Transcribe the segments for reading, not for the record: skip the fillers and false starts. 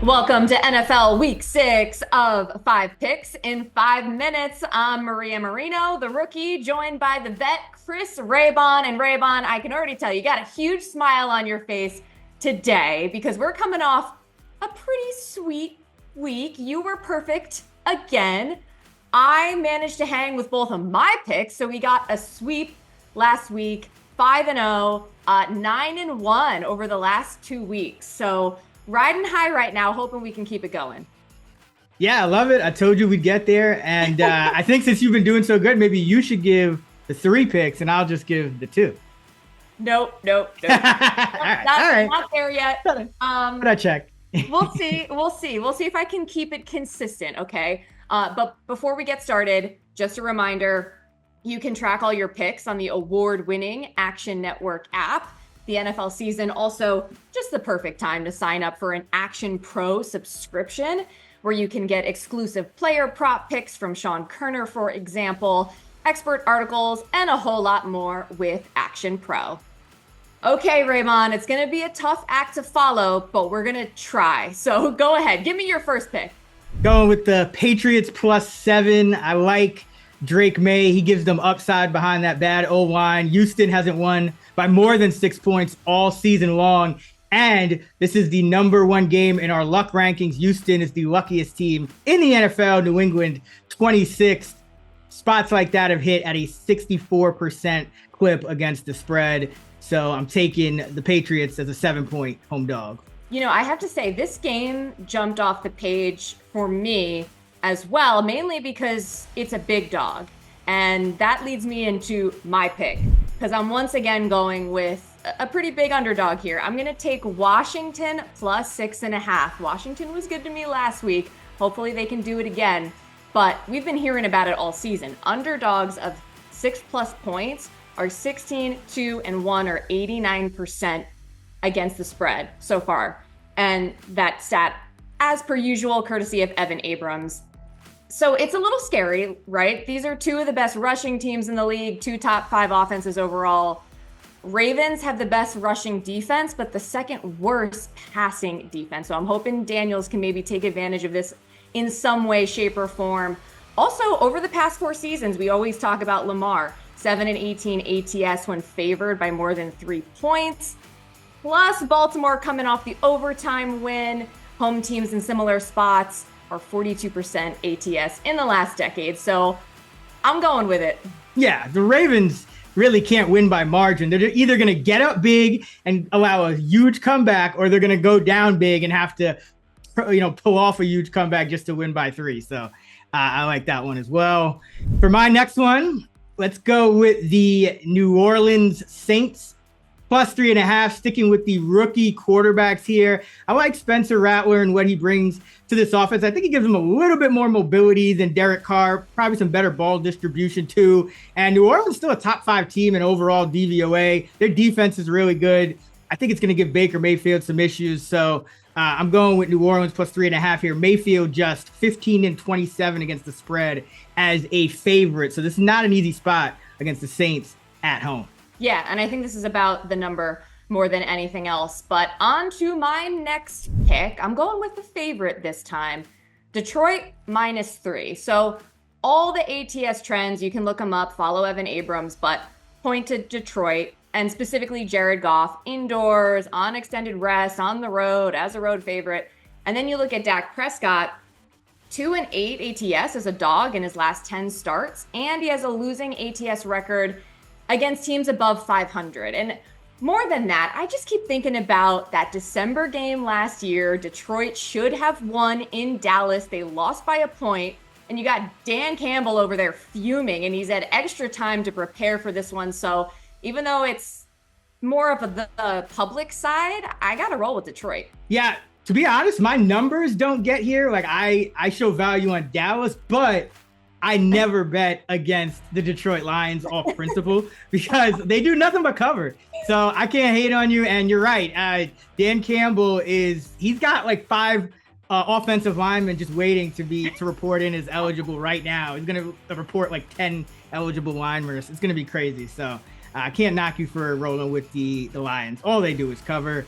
Welcome to NFL Week 6 of 5 Picks in 5 minutes. I'm Maria Marino, the rookie, joined by the vet, Chris Raybon. And Raybon, I can already tell you got a huge smile on your face today because we're coming off a pretty sweet week. You were perfect again. I managed to hang with both of my picks, so we got a sweep last week, 5-0, 9-1 over the last 2 weeks. So riding high right now, hoping we can keep it going. Yeah, I love it. I told you we'd get there. And I think since you've been doing so good, maybe you should give the 3 picks and I'll just give the 2. Nope. All right. Not there yet. But I check. We'll see if I can keep it consistent, okay? But before we get started, just a reminder, you can track all your picks on the award-winning Action Network app. The NFL season also just the perfect time to sign up for an Action Pro subscription where you can get exclusive player prop picks from Sean Kerner, for example, expert articles, and a whole lot more with Action Pro. Okay, Raymond, it's going to be a tough act to follow, but we're going to try. So go ahead. Give me your first pick. Going with the Patriots +7. I like Drake May. He gives them upside behind that bad O-line. Houston hasn't won by more than 6 points all season long. And this is the #1 game in our luck rankings. Houston is the luckiest team in the NFL. New England, 26th. Spots like that have hit at a 64% clip against the spread. So I'm taking the Patriots as a 7-point home dog. You know, I have to say this game jumped off the page for me as well, mainly because it's a big dog. And that leads me into my pick, because I'm once again going with a pretty big underdog here. I'm going to take Washington +6.5. Washington was good to me last week. Hopefully they can do it again. But we've been hearing about it all season. Underdogs of 6+ points are 16, 2, and 1, or 89% against the spread so far. And that stat, as per usual, courtesy of Evan Abrams. So it's a little scary, right? These are 2 of the best rushing teams in the league, 2 top 5 offenses overall. Ravens have the best rushing defense, but the second worst passing defense. So I'm hoping Daniels can maybe take advantage of this in some way, shape, or form. Also, over the past 4 seasons, we always talk about Lamar, 7-18 ATS when favored by more than 3 points. Plus, Baltimore coming off the overtime win. Home teams in similar spots are 42% ATS in the last decade. So I'm going with it. Yeah, the Ravens really can't win by margin. They're either going to get up big and allow a huge comeback, or they're going to go down big and have to, pull off a huge comeback just to win by 3. So I like that one as well. For my next one, let's go with the New Orleans Saints +3.5, sticking with the rookie quarterbacks here. I like Spencer Rattler and what he brings to this offense. I think he gives them a little bit more mobility than Derek Carr, probably some better ball distribution too. And New Orleans is still a top 5 team in overall DVOA. Their defense is really good. I think it's going to give Baker Mayfield some issues. So I'm going with New Orleans +3.5 here. Mayfield just 15-27 against the spread as a favorite. So this is not an easy spot against the Saints at home. Yeah, and I think this is about the number more than anything else. But on to my next pick. I'm going with the favorite this time. Detroit -3. So all the ATS trends, you can look them up, follow Evan Abrams, but point to Detroit and specifically Jared Goff, indoors, on extended rest, on the road, as a road favorite. And then you look at Dak Prescott, 2-8 ATS as a dog in his last 10 starts, and he has a losing ATS record against teams above 500. And more than that, I just keep thinking about that December game last year. Detroit should have won in Dallas. They lost by a point, and you got Dan Campbell over there fuming, and he's had extra time to prepare for this one. So even though it's more of the public side, I got to roll with Detroit. Yeah, to be honest, my numbers don't get here. Like I show value on Dallas, but I never bet against the Detroit Lions off principle because they do nothing but cover. So I can't hate on you. And you're right. Dan Campbell he's got like 5 offensive linemen just waiting to report in as eligible right now. He's going to report like 10 eligible linemen. It's going to be crazy. So I can't knock you for rolling with the Lions. All they do is cover.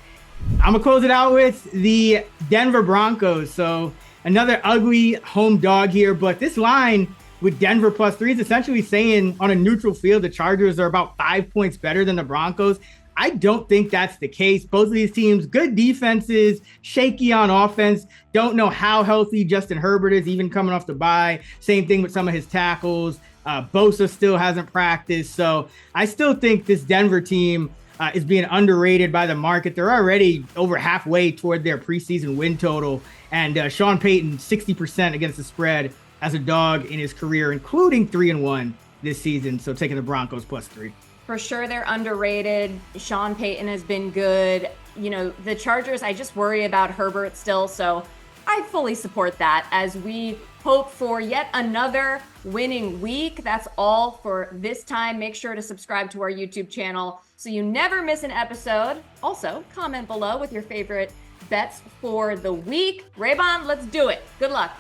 I'm gonna close it out with the Denver Broncos. So another ugly home dog here, but this line with Denver +3 is essentially saying on a neutral field, the Chargers are about 5 points better than the Broncos. I don't think that's the case. Both of these teams, good defenses, shaky on offense. Don't know how healthy Justin Herbert is, even coming off the bye. Same thing with some of his tackles. Bosa still hasn't practiced. So I still think this Denver team is being underrated by the market. They're already over halfway toward their preseason win total. And Sean Payton, 60% against the spread as a dog in his career, including 3-1 this season. So taking the Broncos +3. For sure, they're underrated. Sean Payton has been good. You know, the Chargers, I just worry about Herbert still. So I fully support that as we hope for yet another winning week. That's all for this time. Make sure to subscribe to our YouTube channel so you never miss an episode. Also, comment below with your favorite bets for the week. Raybon, let's do it. Good luck.